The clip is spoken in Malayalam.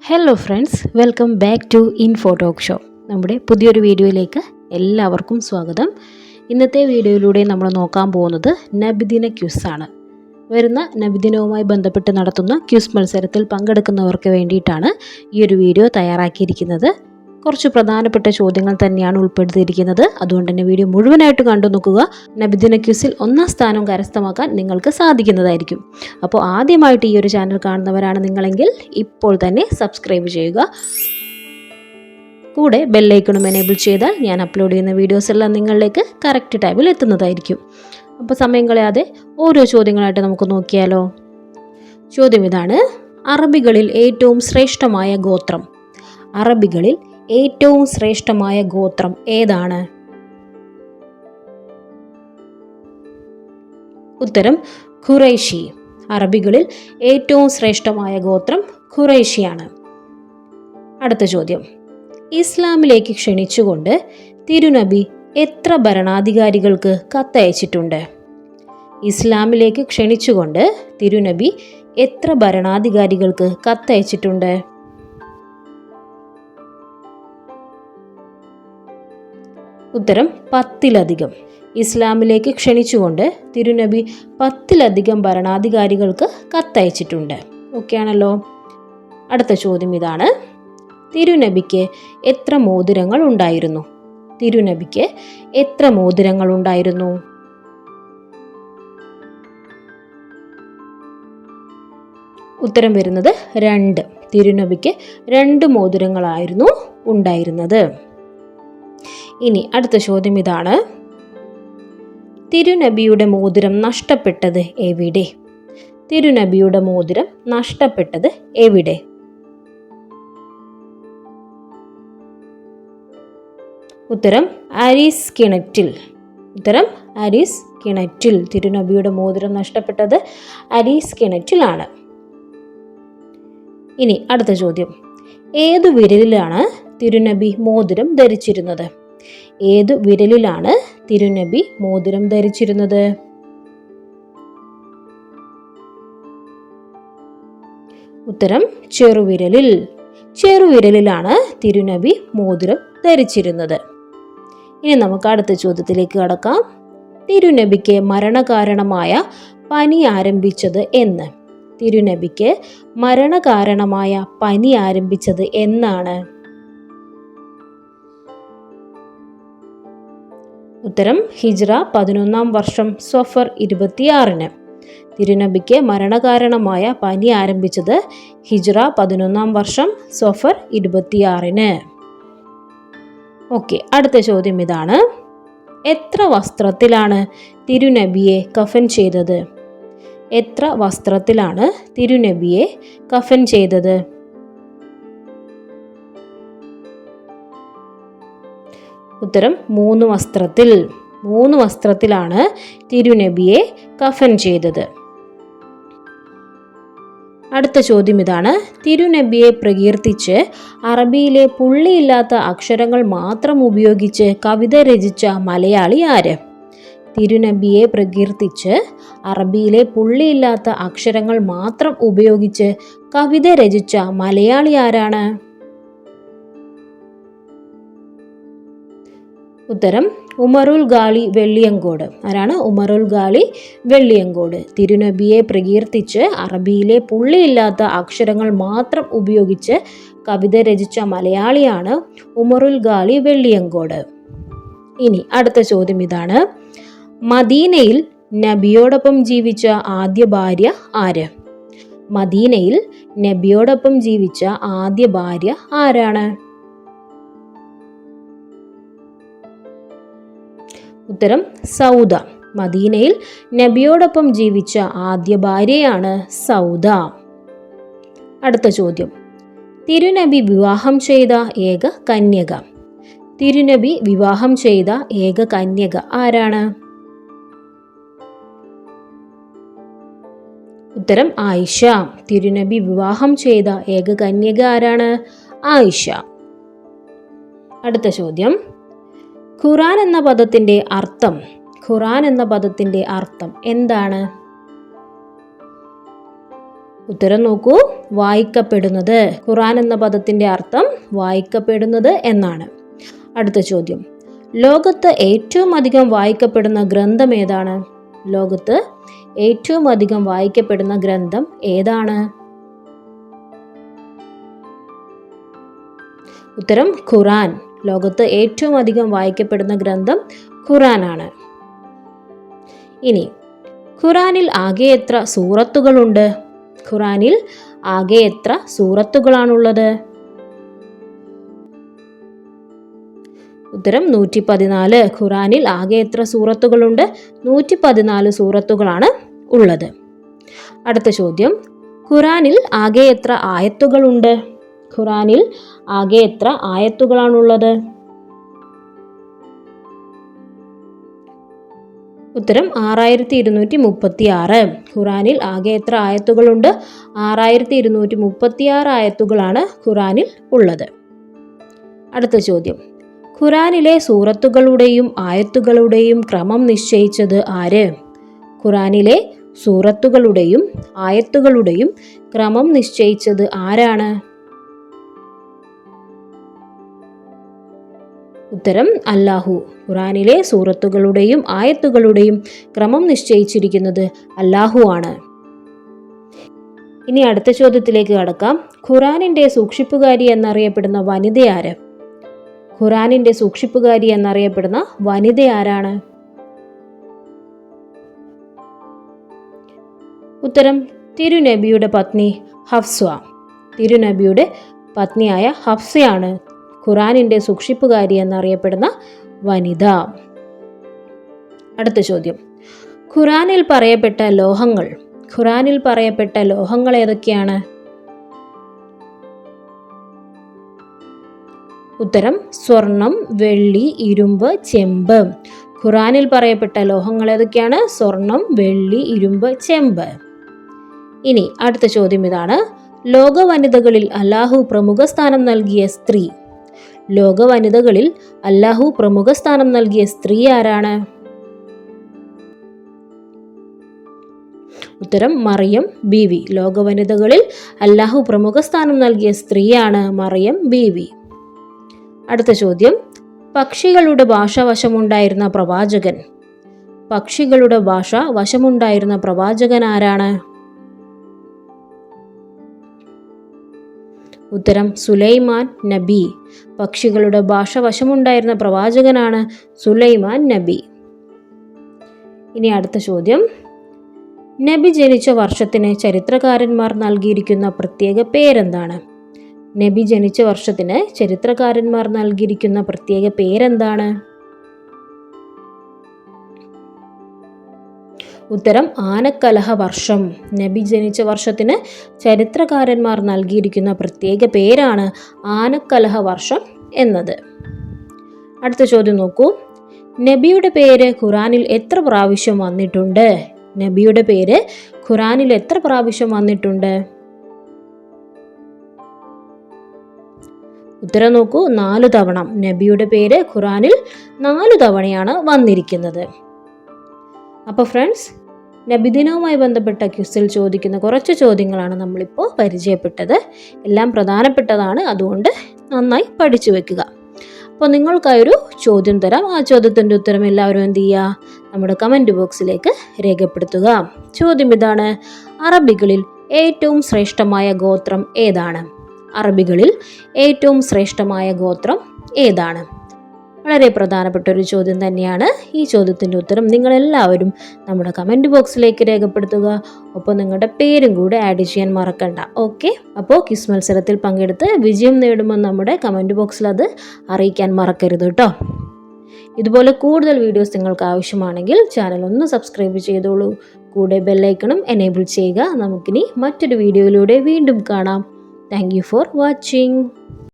Hello friends, welcome back to info talk show. നമ്മുടെ പുതിയൊരു വീഡിയോയിലേക്ക് എല്ലാവർക്കും സ്വാഗതം. ഇന്നത്തെ വീഡിയോയിലൂടെ നമ്മൾ നോക്കാൻ പോകുന്നത് നബിദിന ക്വിസാണ്. വരുന്ന നബിദിനവുമായി ബന്ധപ്പെട്ട് നടത്തുന്ന ക്വിസ് മത്സരത്തിൽ പങ്കെടുക്കുന്നവർക്ക് വേണ്ടിയിട്ടാണ് ഈ ഒരു വീഡിയോ തയ്യാറാക്കിയിരിക്കുന്നത്. കുറച്ച് പ്രധാനപ്പെട്ട ചോദ്യങ്ങൾ തന്നെയാണ് ഉൾപ്പെടുത്തിയിരിക്കുന്നത്. അതുകൊണ്ട് തന്നെ വീഡിയോ മുഴുവനായിട്ട് കണ്ടു നോക്കുക. നബിദിന ക്വിസിൽ 1ാം സ്ഥാനം കരസ്ഥമാക്കാൻ നിങ്ങൾക്ക് സാധിക്കുന്നതായിരിക്കും. അപ്പോൾ ആദ്യമായിട്ട് ഈ ഒരു ചാനൽ കാണുന്നവരാണ് നിങ്ങളെങ്കിൽ ഇപ്പോൾ തന്നെ സബ്സ്ക്രൈബ് ചെയ്യുക. കൂടെ ബെല്ലൈക്കണും എനേബിൾ ചെയ്താൽ ഞാൻ അപ്ലോഡ് ചെയ്യുന്ന വീഡിയോസ് എല്ലാം നിങ്ങളിലേക്ക് കറക്റ്റ് ടൈമിൽ എത്തുന്നതായിരിക്കും. അപ്പോൾ സമയം കളയാതെ ഓരോ ചോദ്യങ്ങളായിട്ട് നമുക്ക് നോക്കിയാലോ. ചോദ്യം ഇതാണ്: അറബികളിൽ ഏറ്റവും ശ്രേഷ്ഠമായ ഗോത്രം. അറബികളിൽ ഏറ്റവും ശ്രേഷ്ഠമായ ഗോത്രം ഏതാണ്? ഉത്തരം ഖുറൈശി. അറബികളിൽ ഏറ്റവും ശ്രേഷ്ഠമായ ഗോത്രം ഖുറൈശിയാണ്. അടുത്ത ചോദ്യം: ഇസ്ലാമിലേക്ക് ക്ഷണിച്ചുകൊണ്ട് തിരുനബി എത്ര ഭരണാധികാരികൾക്ക് കത്തയച്ചിട്ടുണ്ട്? ഇസ്ലാമിലേക്ക് ക്ഷണിച്ചുകൊണ്ട് തിരുനബി എത്ര ഭരണാധികാരികൾക്ക് കത്തയച്ചിട്ടുണ്ട്? ഉത്തരം 10-ലധികം. ഇസ്ലാമിലേക്ക് ക്ഷണിച്ചുകൊണ്ട് തിരുനബി 10-ലധികം ഭരണാധികാരികൾക്ക് കത്തയച്ചിട്ടുണ്ട്. ഓക്കെ ആണല്ലോ. അടുത്ത ചോദ്യം ഇതാണ്: തിരുനബിക്ക് എത്ര മോതിരങ്ങൾ ഉണ്ടായിരുന്നു? തിരുനബിക്ക് എത്ര മോതിരങ്ങൾ ഉണ്ടായിരുന്നു? ഉത്തരം വരുന്നത് 2. തിരുനബിക്ക് 2 മോതിരങ്ങളായിരുന്നു ഉണ്ടായിരുന്നത്. ഇനി അടുത്ത ചോദ്യം ഇതാണ്: തിരുനബിയുടെ മോതിരം നഷ്ടപ്പെട്ടത് എവിടെ? തിരുനബിയുടെ മോതിരം നഷ്ടപ്പെട്ടത് എവിടെ? ഉത്തരം ആരീസ് കിണറ്റിൽ. ഉത്തരം ആരീസ് കിണറ്റിൽ. തിരുനബിയുടെ മോതിരം നഷ്ടപ്പെട്ടത് ആരീസ് കിണറ്റിലാണ്. ഇനി അടുത്ത ചോദ്യം: ഏതു വിരലിലാണ് തിരുനബി മോതിരം ധരിച്ചിരുന്നത്? ഏതു വിരലിലാണ് തിരുനബി മോതിരം ധരിച്ചിരുന്നത്? ഉത്തരം ചെറുവിരലിൽ. ചെറുവിരലിലാണ് തിരുനബി മോതിരം ധരിച്ചിരുന്നത്. ഇനി നമുക്ക് അടുത്ത ചോദ്യത്തിലേക്ക് കടക്കാം. തിരുനബിക്ക് മരണകാരണമായ പനി ആരംഭിച്ചത് എന്ന്? തിരുനബിക്ക് മരണകാരണമായ പനി ആരംഭിച്ചത് എന്നാണ്? ഉത്തരം ഹിജ്റ 11-ാം വർഷം സഫർ 26-ന്. തിരുനബിക്ക് മരണകാരണമായ പനി ആരംഭിച്ചത് ഹിജ്റ 11-ാം വർഷം സഫർ 26-ന്. ഓക്കെ, അടുത്ത ചോദ്യം ഇതാണ്: എത്ര വസ്ത്രത്തിലാണ് തിരുനബിയെ കഫൻ ചെയ്തത്? എത്ര വസ്ത്രത്തിലാണ് തിരുനബിയെ കഫൻ ചെയ്തത്? ഉത്തരം 3 വസ്ത്രത്തിൽ. 3 വസ്ത്രത്തിലാണ് തിരുനബിയെ കഫൻ ചെയ്തത്. അടുത്ത ചോദ്യം ഇതാണ്: തിരുനബിയെ പ്രകീർത്തിച്ച് അറബിയിലെ പുള്ളിയില്ലാത്ത അക്ഷരങ്ങൾ മാത്രം ഉപയോഗിച്ച് കവിത രചിച്ച മലയാളി ആര്? തിരുനബിയെ പ്രകീർത്തിച്ച് അറബിയിലെ പുള്ളിയില്ലാത്ത അക്ഷരങ്ങൾ മാത്രം ഉപയോഗിച്ച് കവിത രചിച്ച മലയാളി ആരാണ്? ഉത്തരം ഉമറുൽ ഗാലി വെള്ളിയങ്കോട്. ആരാണ് ഉമറുൽ ഗാലി വെള്ളിയങ്കോട്? തിരുനബിയെ പ്രകീർത്തിച്ച് അറബിയിലെ പുള്ളിയില്ലാത്ത അക്ഷരങ്ങൾ മാത്രം ഉപയോഗിച്ച് കവിത രചിച്ച മലയാളിയാണ് ഉമറുൽ ഗാലി വെള്ളിയങ്കോട്. ഇനി അടുത്ത ചോദ്യം ഇതാണ്: മദീനയിൽ നബിയോടൊപ്പം ജീവിച്ച ആദ്യ ഭാര്യ ആര്? മദീനയിൽ നബിയോടൊപ്പം ജീവിച്ച ആദ്യ ഭാര്യ ആരാണ്? ഉത്തരം സൗദ. മദീനയിൽ നബിയോടൊപ്പം ജീവിച്ച ആദ്യ ഭാര്യയാണ് സൗദ. അടുത്ത ചോദ്യം: തിരുനബി വിവാഹം ചെയ്ത ഏക കന്യക. തിരുനബി വിവാഹം ചെയ്ത ഏക കന്യക ആരാണ്? ഉത്തരം ആയിഷ. തിരുനബി വിവാഹം ചെയ്ത ഏക കന്യക ആരാണ്? ആയിഷ. അടുത്ത ചോദ്യം: ഖുർആൻ എന്ന പദത്തിന്റെ അർത്ഥം. ഖുർആൻ എന്ന പദത്തിന്റെ അർത്ഥം എന്താണ്? ഉത്തരം നോക്കൂ, വായിക്കപ്പെടുന്നത്. ഖുർആൻ എന്ന പദത്തിന്റെ അർത്ഥം വായിക്കപ്പെടുന്നത് എന്നാണ്. അടുത്ത ചോദ്യം, ലോകത്ത് ഏറ്റവും അധികം വായിക്കപ്പെടുന്ന ഗ്രന്ഥം ഏതാണ്? ലോകത്ത് ഏറ്റവും അധികം വായിക്കപ്പെടുന്ന ഗ്രന്ഥം ഏതാണ്? ഉത്തരം ഖുർആൻ. ലോകത്ത് ഏറ്റവും അധികം വായിക്കപ്പെടുന്ന ഗ്രന്ഥം ഖുർആനാണ്. ഇനി ഖുർആനിൽ ആകെ എത്ര സൂറത്തുകളുണ്ട്? ഖുർആനിൽ ആകെ എത്ര സൂറത്തുകളാണുള്ളത്? ഉത്തരം 114. ഖുർആനിൽ ആകെ എത്ര സൂറത്തുകളുണ്ട്? 114 സൂറത്തുകളാണ് ഉള്ളത്. അടുത്ത ചോദ്യം, ഖുർആനിൽ ആകെ എത്ര ആയത്തുകളുണ്ട്? ഖുർആനിൽ ആകെ എത്ര ആയത്തുകളാണുള്ളത്? ഉത്തരം 6236. ഖുർആനിൽ ആകെ എത്ര ആയത്തുകളുണ്ട്? 6236 ആയത്തുകളാണ് ഖുർആനിൽ ഉള്ളത്. അടുത്ത ചോദ്യം, ഖുർആനിലെ സൂറത്തുകളുടെയും ആയത്തുകളുടെയും ക്രമം നിശ്ചയിച്ചത് ആര്? ഖുർആനിലെ സൂറത്തുകളുടെയും ആയത്തുകളുടെയും ക്രമം നിശ്ചയിച്ചത് ആരാണ്? ഉത്തരം അല്ലാഹു. ഖുർആനിലെ സൂറത്തുകളുടെയും ആയത്തുകളുടെയും ക്രമം നിശ്ചയിച്ചിരിക്കുന്നത് അല്ലാഹു ആണ്. ഇനി അടുത്ത ചോദ്യത്തിലേക്ക് കടക്കാം. ഖുർആനിന്റെ സൂക്ഷിപ്പുകാരി എന്നറിയപ്പെടുന്ന വനിത ആര്? ഖുർആനിന്റെ സൂക്ഷിപ്പുകാരി എന്നറിയപ്പെടുന്ന വനിത ആരാണ്? ഉത്തരം തിരുനബിയുടെ പത്നി ഹഫ്സ. തിരുനബിയുടെ പത്നിയായ ഹഫ്സയാണ് ഖുർആനിന്റെ സൂക്ഷിപ്പുകാരി എന്നറിയപ്പെടുന്ന വനിത. അടുത്ത ചോദ്യം, ഖുർആനിൽ പറയപ്പെട്ട ലോഹങ്ങൾ. ഖുർആനിൽ പറയപ്പെട്ട ലോഹങ്ങൾ ഏതൊക്കെയാണ്? ഉത്തരം സ്വർണം, വെള്ളി, ഇരുമ്പ്, ചെമ്പ്. ഖുർആനിൽ പറയപ്പെട്ട ലോഹങ്ങൾ ഏതൊക്കെയാണ്? സ്വർണം, വെള്ളി, ഇരുമ്പ്, ചെമ്പ്. ഇനി അടുത്ത ചോദ്യം ഇതാണ്, ലോക വനിതകളിൽ അല്ലാഹു പ്രമുഖ സ്ഥാനം നൽകിയ സ്ത്രീ. ലോക വനിതകളിൽ അല്ലാഹു പ്രമുഖ സ്ഥാനം നൽകിയ സ്ത്രീ ആരാണ്? ഉത്തരം മറിയം ബീവി. ലോക വനിതകളിൽ അല്ലാഹു പ്രമുഖ സ്ഥാനം നൽകിയ സ്ത്രീയാണ് മറിയം ബീവി. അടുത്ത ചോദ്യം, പക്ഷികളുടെ ഭാഷ വശമുണ്ടായിരുന്ന പ്രവാചകൻ. പക്ഷികളുടെ ഭാഷ വശമുണ്ടായിരുന്ന പ്രവാചകൻ ആരാണ്? ഉത്തരം സുലൈമാൻ നബി. പക്ഷികളുടെ ഭാഷ വശമുണ്ടായിരുന്ന പ്രവാചകനാണ് സുലൈമാൻ നബി. ഇനി അടുത്ത ചോദ്യം, നബി ജനിച്ച വർഷത്തിന് ചരിത്രകാരന്മാർ നൽകിയിരിക്കുന്ന പ്രത്യേക പേരെന്താണ്? നബി ജനിച്ച വർഷത്തിന് ചരിത്രകാരന്മാർ നൽകിയിരിക്കുന്ന പ്രത്യേക പേരെന്താണ്? ഉത്തരം ആനക്കലഹ വർഷം. നബി ജനിച്ച വർഷത്തിന് ചരിത്രകാരന്മാർ നൽകിയിരിക്കുന്ന പ്രത്യേക പേരാണ് ആനക്കലഹ വർഷം എന്നത്. അടുത്ത ചോദ്യം നോക്കൂ, നബിയുടെ പേര് ഖുർആനിൽ എത്ര പ്രാവശ്യം വന്നിട്ടുണ്ട്? നബിയുടെ പേര് ഖുർആനിൽ എത്ര പ്രാവശ്യം വന്നിട്ടുണ്ട്? ഉത്തരം നോക്കൂ, 4 തവണ. നബിയുടെ പേര് ഖുർആനിൽ 4 തവണയാണ് വന്നിരിക്കുന്നത്. അപ്പോൾ ഫ്രണ്ട്സ്, നബിദിനവുമായി ബന്ധപ്പെട്ട ക്വിസിൽ ചോദിക്കുന്ന കുറച്ച് ചോദ്യങ്ങളാണ് നമ്മളിപ്പോൾ പരിചയപ്പെട്ടത്. എല്ലാം പ്രധാനപ്പെട്ടതാണ്, അതുകൊണ്ട് നന്നായി പഠിച്ചു വെക്കുക. അപ്പോൾ നിങ്ങൾക്കായൊരു ചോദ്യം തരാം. ആ ചോദ്യത്തിൻ്റെ ഉത്തരം എല്ലാവരും എന്ത് ചെയ്യുക? നമ്മുടെ കമൻറ്റ് ബോക്സിലേക്ക് രേഖപ്പെടുത്തുക. ചോദ്യം ഇതാണ്, അറബികളിൽ ഏറ്റവും ശ്രേഷ്ഠമായ ഗോത്രം ഏതാണ്? അറബികളിൽ ഏറ്റവും ശ്രേഷ്ഠമായ ഗോത്രം ഏതാണ്? വളരെ പ്രധാനപ്പെട്ട ഒരു ചോദ്യം തന്നെയാണ്. ഈ ചോദ്യത്തിൻ്റെ ഉത്തരം നിങ്ങളെല്ലാവരും നമ്മുടെ കമൻറ്റ് ബോക്സിലേക്ക് രേഖപ്പെടുത്തുക. ഒപ്പം നിങ്ങളുടെ പേരും കൂടെ ആഡ് ചെയ്യാൻ മറക്കണ്ട. ഓക്കെ, അപ്പോൾ ക്വിസ് മത്സരത്തിൽ പങ്കെടുത്ത് വിജയം നേടുമ്പോൾ നമ്മുടെ കമൻറ്റ് ബോക്സിൽ അത് അറിയിക്കാൻ മറക്കരുത് കേട്ടോ. ഇതുപോലെ കൂടുതൽ വീഡിയോസ് നിങ്ങൾക്ക് ആവശ്യമാണെങ്കിൽ ചാനൽ ഒന്ന് സബ്സ്ക്രൈബ് ചെയ്തോളൂ. കൂടെ ബെല്ലൈക്കണും എനേബിൾ ചെയ്യുക. നമുക്കിനി മറ്റൊരു വീഡിയോയിലൂടെ വീണ്ടും കാണാം. Thank you for watching.